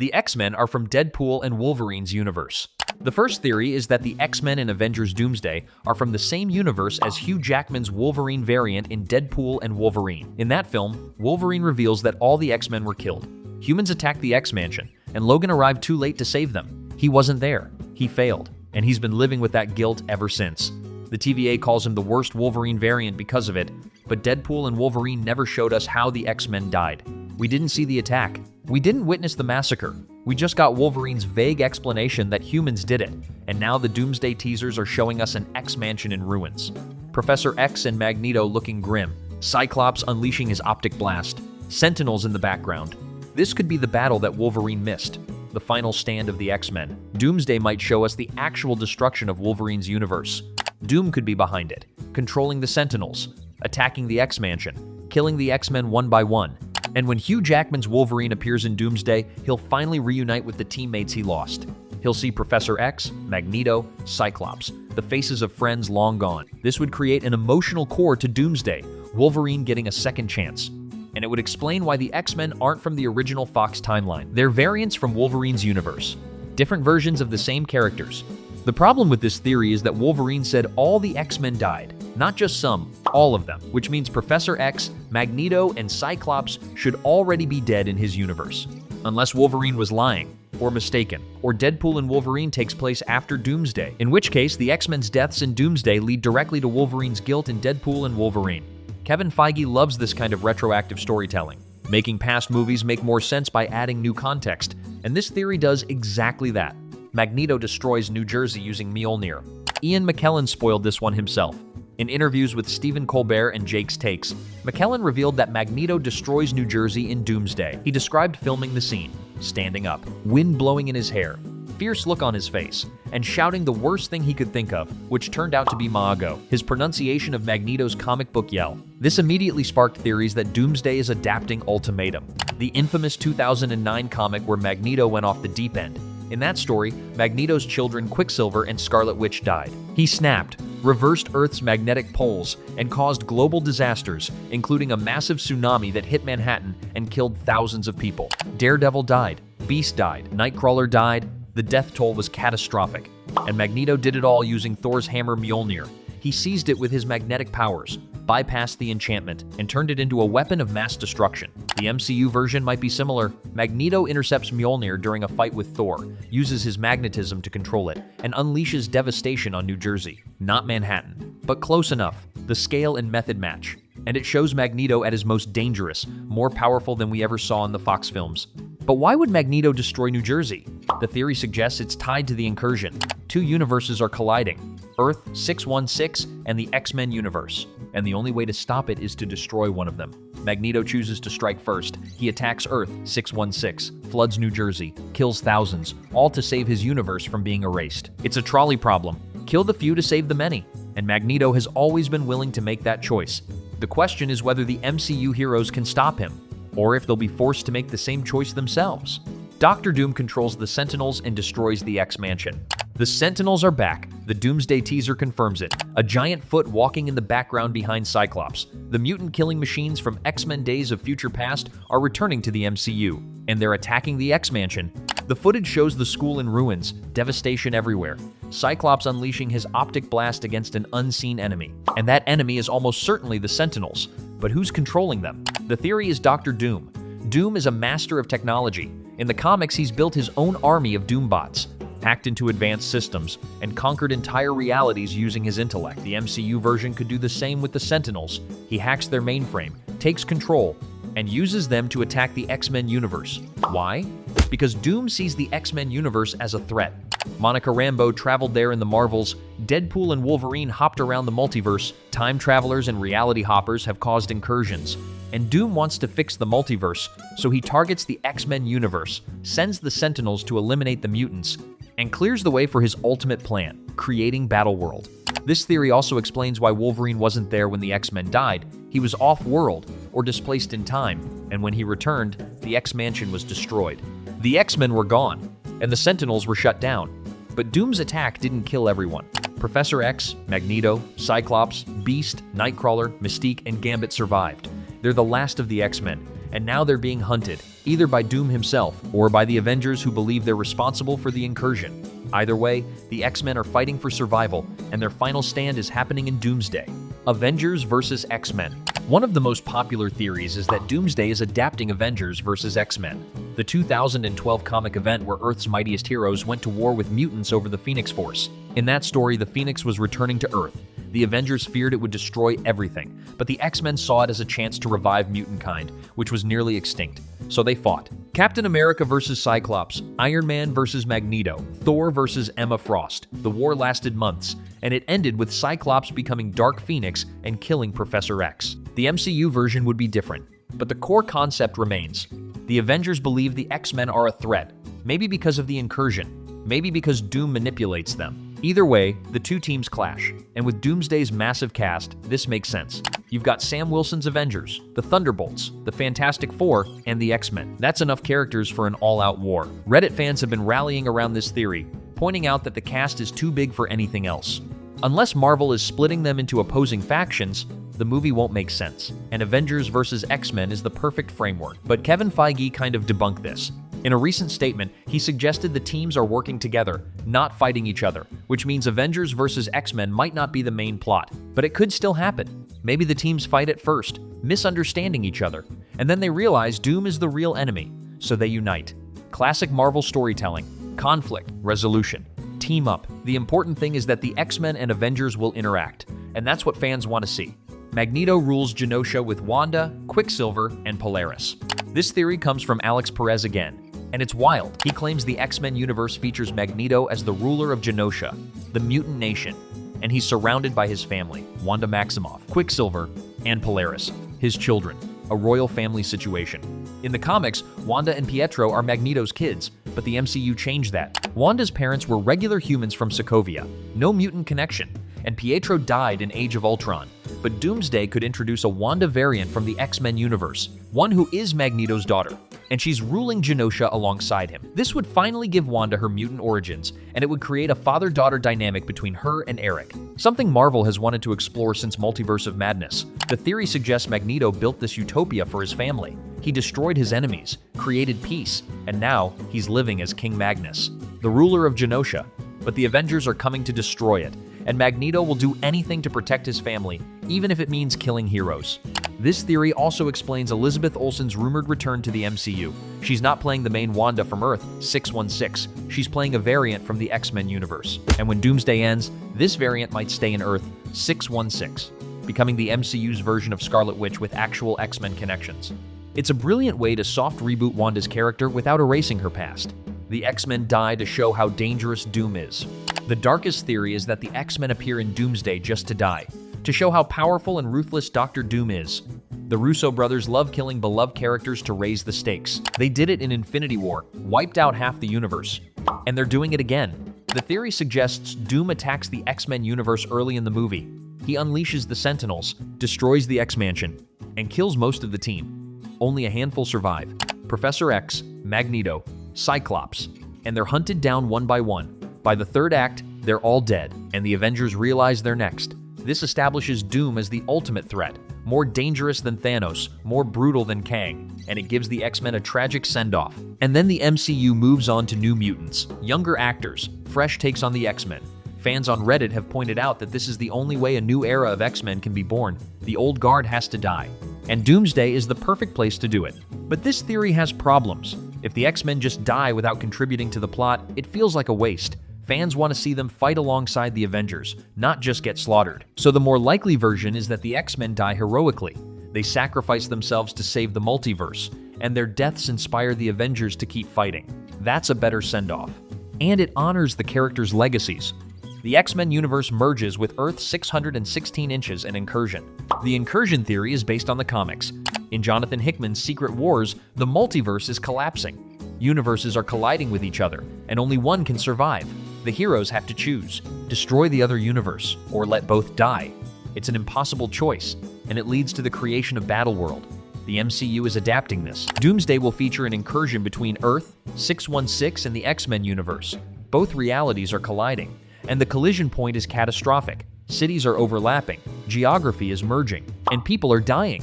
The X-Men are from Deadpool and Wolverine's universe. The first theory is that the X-Men in Avengers Doomsday are from the same universe as Hugh Jackman's Wolverine variant in Deadpool and Wolverine. In that film, Wolverine reveals that all the X-Men were killed. Humans attacked the X-Mansion, and Logan arrived too late to save them. He wasn't there. He failed, and he's been living with that guilt ever since. The TVA calls him the worst Wolverine variant because of it, but Deadpool and Wolverine never showed us how the X-Men died. We didn't see the attack. We didn't witness the massacre. We just got Wolverine's vague explanation that humans did it, and now the Doomsday teasers are showing us an X-Mansion in ruins. Professor X and Magneto looking grim, Cyclops unleashing his optic blast, Sentinels in the background. This could be the battle that Wolverine missed, the final stand of the X-Men. Doomsday might show us the actual destruction of Wolverine's universe. Doom could be behind it, controlling the Sentinels, attacking the X-Mansion, killing the X-Men one by one. And when Hugh Jackman's Wolverine appears in Doomsday, he'll finally reunite with the teammates he lost. He'll see Professor X, Magneto, Cyclops, the faces of friends long gone. This would create an emotional core to Doomsday, Wolverine getting a second chance. And it would explain why the X-Men aren't from the original Fox timeline. They're variants from Wolverine's universe. Different versions of the same characters. The problem with this theory is that Wolverine said all the X-Men died. Not just some, all of them, which means Professor X, Magneto, and Cyclops should already be dead in his universe. Unless Wolverine was lying, or mistaken, or Deadpool and Wolverine takes place after Doomsday, in which case the X-Men's deaths in Doomsday lead directly to Wolverine's guilt in Deadpool and Wolverine. Kevin Feige loves this kind of retroactive storytelling, making past movies make more sense by adding new context, and this theory does exactly that. Magneto destroys New Jersey using Mjolnir. Ian McKellen spoiled this one himself. In interviews with Stephen Colbert and Jake's Takes, McKellen revealed that Magneto destroys New Jersey in Doomsday. He described filming the scene, standing up, wind blowing in his hair, fierce look on his face, and shouting the worst thing he could think of, which turned out to be Maago, his pronunciation of Magneto's comic book yell. This immediately sparked theories that Doomsday is adapting Ultimatum, the infamous 2009 comic where Magneto went off the deep end. In that story, Magneto's children Quicksilver and Scarlet Witch died. He snapped, reversed Earth's magnetic poles, and caused global disasters, including a massive tsunami that hit Manhattan and killed thousands of people. Daredevil died, Beast died, Nightcrawler died. The death toll was catastrophic, and Magneto did it all using Thor's hammer Mjolnir. He seized it with his magnetic powers, bypassed the enchantment, and turned it into a weapon of mass destruction. The MCU version might be similar. Magneto intercepts Mjolnir during a fight with Thor, uses his magnetism to control it, and unleashes devastation on New Jersey. Not Manhattan, but close enough. The scale and method match. And it shows Magneto at his most dangerous, more powerful than we ever saw in the Fox films. But why would Magneto destroy New Jersey? The theory suggests it's tied to the Incursion. Two universes are colliding, Earth 616 and the X-Men universe, and the only way to stop it is to destroy one of them. Magneto chooses to strike first. He attacks Earth 616, floods New Jersey, kills thousands, all to save his universe from being erased. It's a trolley problem. Kill the few to save the many. And Magneto has always been willing to make that choice. The question is whether the MCU heroes can stop him, or if they'll be forced to make the same choice themselves. Doctor Doom controls the Sentinels and destroys the X-Mansion. The Sentinels are back. The Doomsday teaser confirms it. A giant foot walking in the background behind Cyclops. The mutant-killing machines from X-Men Days of Future Past are returning to the MCU, and they're attacking the X-Mansion. The footage shows the school in ruins, devastation everywhere. Cyclops unleashing his optic blast against an unseen enemy. And that enemy is almost certainly the Sentinels. But who's controlling them? The theory is Doctor Doom. Doom is a master of technology. In the comics, he's built his own army of Doombots, hacked into advanced systems, and conquered entire realities using his intellect. The MCU version could do the same with the Sentinels. He hacks their mainframe, takes control, and uses them to attack the X-Men universe. Why? Because Doom sees the X-Men universe as a threat. Monica Rambeau traveled there in the Marvels, Deadpool and Wolverine hopped around the multiverse, time travelers and reality hoppers have caused incursions, and Doom wants to fix the multiverse, so he targets the X-Men universe, sends the Sentinels to eliminate the mutants, and clears the way for his ultimate plan, creating Battleworld. This theory also explains why Wolverine wasn't there when the X-Men died. He was off-world, or displaced in time, and when he returned, the X-Mansion was destroyed. The X-Men were gone, and the Sentinels were shut down. But Doom's attack didn't kill everyone. Professor X, Magneto, Cyclops, Beast, Nightcrawler, Mystique, and Gambit survived. They're the last of the X-Men, and now they're being hunted, either by Doom himself or by the Avengers who believe they're responsible for the incursion. Either way, the X-Men are fighting for survival, and their final stand is happening in Doomsday. Avengers vs. X-Men. One of the most popular theories is that Doomsday is adapting Avengers vs. X-Men, the 2012 comic event where Earth's mightiest heroes went to war with mutants over the Phoenix Force. In that story, the Phoenix was returning to Earth. The Avengers feared it would destroy everything, but the X-Men saw it as a chance to revive mutant kind, which was nearly extinct. So they fought. Captain America versus Cyclops, Iron Man versus Magneto, Thor versus Emma Frost. The war lasted months, and it ended with Cyclops becoming Dark Phoenix and killing Professor X. The MCU version would be different, but the core concept remains. The Avengers believe the X-Men are a threat, maybe because of the incursion, maybe because Doom manipulates them. Either way, the two teams clash, and with Doomsday's massive cast, this makes sense. You've got Sam Wilson's Avengers, the Thunderbolts, the Fantastic Four, and the X-Men. That's enough characters for an all-out war. Reddit fans have been rallying around this theory, pointing out that the cast is too big for anything else. Unless Marvel is splitting them into opposing factions, the movie won't make sense, and Avengers vs. X-Men is the perfect framework. But Kevin Feige kind of debunked this. In a recent statement, he suggested the teams are working together, not fighting each other, which means Avengers vs. X-Men might not be the main plot, but it could still happen. Maybe the teams fight at first, misunderstanding each other, and then they realize Doom is the real enemy, so they unite. Classic Marvel storytelling: conflict, resolution, team up. The important thing is that the X-Men and Avengers will interact, and that's what fans want to see. Magneto rules Genosha with Wanda, Quicksilver, and Polaris. This theory comes from Alex Perez again, and it's wild. He claims the X-Men universe features Magneto as the ruler of Genosha, the mutant nation, and he's surrounded by his family, Wanda Maximoff, Quicksilver, and Polaris, his children, a royal family situation. In the comics, Wanda and Pietro are Magneto's kids, but the MCU changed that. Wanda's parents were regular humans from Sokovia, no mutant connection, and Pietro died in Age of Ultron. But Doomsday could introduce a Wanda variant from the X-Men universe, one who is Magneto's daughter, and she's ruling Genosha alongside him. This would finally give Wanda her mutant origins, and it would create a father-daughter dynamic between her and Eric, something Marvel has wanted to explore since Multiverse of Madness. The theory suggests Magneto built this utopia for his family. He destroyed his enemies, created peace, and now he's living as King Magnus, the ruler of Genosha. But the Avengers are coming to destroy it, and Magneto will do anything to protect his family, even if it means killing heroes. This theory also explains Elizabeth Olsen's rumored return to the MCU. She's not playing the main Wanda from Earth, 616. She's playing a variant from the X-Men universe. And when Doomsday ends, this variant might stay in Earth, 616, becoming the MCU's version of Scarlet Witch with actual X-Men connections. It's a brilliant way to soft reboot Wanda's character without erasing her past. The X-Men die to show how dangerous Doom is. The darkest theory is that the X-Men appear in Doomsday just to die, to show how powerful and ruthless Dr. Doom is. The Russo brothers love killing beloved characters to raise the stakes. They did it in Infinity War, wiped out half the universe, and they're doing it again. The theory suggests Doom attacks the X-Men universe early in the movie. He unleashes the Sentinels, destroys the X-Mansion, and kills most of the team. Only a handful survive: Professor X, Magneto, Cyclops, and they're hunted down one by one. By the third act, they're all dead, and the Avengers realize they're next. This establishes Doom as the ultimate threat, more dangerous than Thanos, more brutal than Kang, and it gives the X-Men a tragic send-off. And then the MCU moves on to New Mutants, younger actors, fresh takes on the X-Men. Fans on Reddit have pointed out that this is the only way a new era of X-Men can be born. The old guard has to die, and Doomsday is the perfect place to do it. But this theory has problems. If the X-Men just die without contributing to the plot, it feels like a waste. Fans want to see them fight alongside the Avengers, not just get slaughtered. So the more likely version is that the X-Men die heroically. They sacrifice themselves to save the multiverse, and their deaths inspire the Avengers to keep fighting. That's a better send-off. And it honors the characters' legacies. The X-Men universe merges with Earth 616 inches and Incursion. The Incursion theory is based on the comics. In Jonathan Hickman's Secret Wars, the multiverse is collapsing. Universes are colliding with each other, and only one can survive. The heroes have to choose: destroy the other universe, or let both die. It's an impossible choice, and it leads to the creation of Battleworld. The MCU is adapting this. Doomsday will feature an incursion between Earth, 616, and the X-Men universe. Both realities are colliding, and the collision point is catastrophic. Cities are overlapping, geography is merging, and people are dying.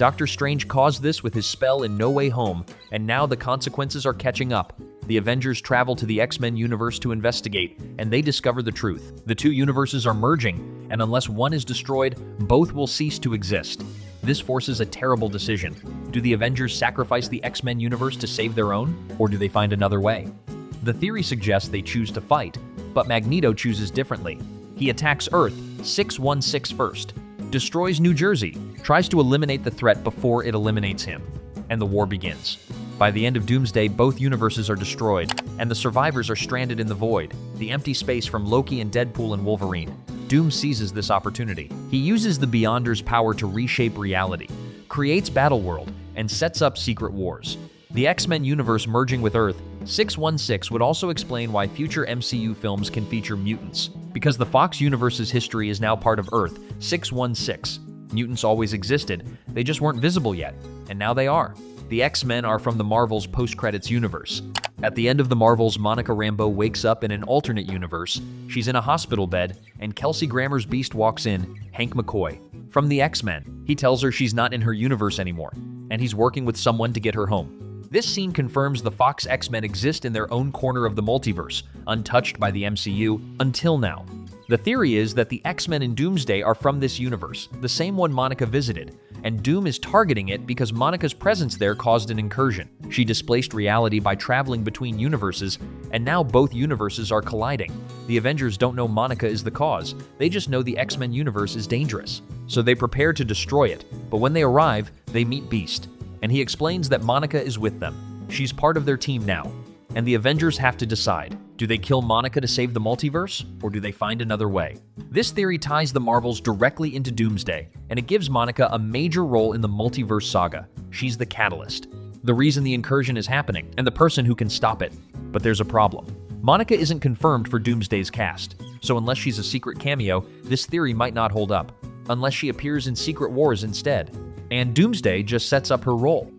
Doctor Strange caused this with his spell in No Way Home, and now the consequences are catching up. The Avengers travel to the X-Men universe to investigate, and they discover the truth. The two universes are merging, and unless one is destroyed, both will cease to exist. This forces a terrible decision. Do the Avengers sacrifice the X-Men universe to save their own, or do they find another way? The theory suggests they choose to fight, but Magneto chooses differently. He attacks Earth 616 first, destroys New Jersey, tries to eliminate the threat before it eliminates him, and the war begins. By the end of Doomsday, both universes are destroyed, and the survivors are stranded in the void, the empty space from Loki and Deadpool and Wolverine. Doom seizes this opportunity. He uses the Beyonder's power to reshape reality, creates Battleworld, and sets up secret wars. The X-Men universe merging with Earth 616 would also explain why future MCU films can feature mutants, because the Fox universe's history is now part of Earth 616. Mutants always existed, they just weren't visible yet, and now they are. The X-Men are from the Marvel's post-credits universe. At the end of the Marvels, Monica Rambeau wakes up in an alternate universe. She's in a hospital bed, and Kelsey Grammer's Beast walks in, Hank McCoy, from the X-Men. He tells her she's not in her universe anymore, and he's working with someone to get her home. This scene confirms the Fox X-Men exist in their own corner of the multiverse, untouched by the MCU, until now. The theory is that the X-Men in Doomsday are from this universe, the same one Monica visited, and Doom is targeting it because Monica's presence there caused an incursion. She displaced reality by traveling between universes, and now both universes are colliding. The Avengers don't know Monica is the cause, they just know the X-Men universe is dangerous. So they prepare to destroy it, but when they arrive, they meet Beast, and he explains that Monica is with them. She's part of their team now, and the Avengers have to decide. Do they kill Monica to save the multiverse, or do they find another way? This theory ties the Marvels directly into Doomsday, and it gives Monica a major role in the multiverse saga. She's the catalyst, the reason the incursion is happening, and the person who can stop it. But there's a problem. Monica isn't confirmed for Doomsday's cast, so unless she's a secret cameo, this theory might not hold up, unless she appears in Secret Wars instead. And Doomsday just sets up her role.